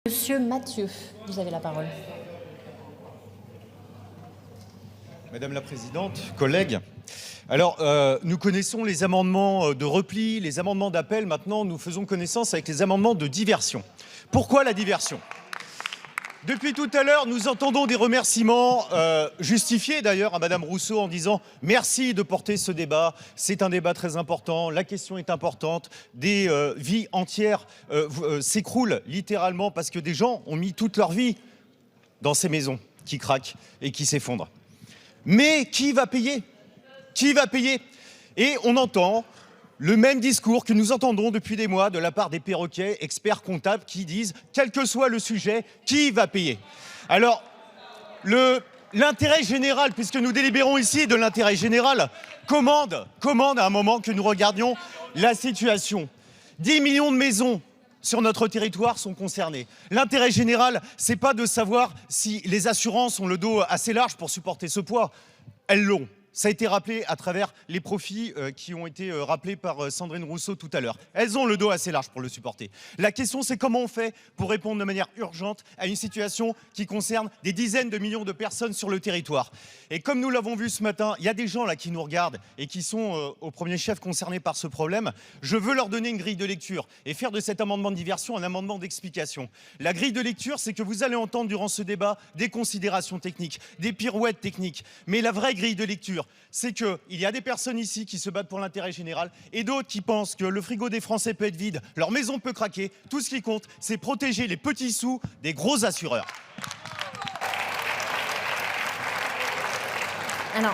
Monsieur Mathieu, vous avez la parole. Madame la Présidente, collègues, alors nous connaissons les amendements de repli, les amendements d'appel. Maintenant, nous faisons connaissance avec les amendements de diversion. Pourquoi la diversion ? Depuis tout à l'heure, nous entendons des remerciements justifiés d'ailleurs à Madame Rousseau en disant « Merci de porter ce débat, c'est un débat très important, la question est importante, des vies entières s'écroulent littéralement parce que des gens ont mis toute leur vie dans ces maisons qui craquent et qui s'effondrent. Mais qui va payer ? Qui va payer ? Et on entend le même discours que nous entendons depuis des mois de la part des perroquets, experts comptables, qui disent, quel que soit le sujet, qui va payer ? Alors, l'intérêt général, puisque nous délibérons ici de l'intérêt général, commande à un moment que nous regardions la situation. 10 millions de maisons sur notre territoire sont concernés. L'intérêt général, c'est pas de savoir si les assurances ont le dos assez large pour supporter ce poids. Elles l'ont. Ça a été rappelé à travers les profits qui ont été rappelés par Sandrine Rousseau tout à l'heure. Elles ont le dos assez large pour le supporter. La question, c'est comment on fait pour répondre de manière urgente à une situation qui concerne des dizaines de millions de personnes sur le territoire. Et comme nous l'avons vu ce matin, il y a des gens là qui nous regardent et qui sont au premier chef concernés par ce problème. Je veux leur donner une grille de lecture et faire de cet amendement de diversion un amendement d'explication. La grille de lecture, c'est que vous allez entendre durant ce débat des considérations techniques, des pirouettes techniques. Mais la vraie grille de lecture, c'est qu'il y a des personnes ici qui se battent pour l'intérêt général et d'autres qui pensent que le frigo des Français peut être vide, leur maison peut craquer. Tout ce qui compte, c'est protéger les petits sous des gros assureurs.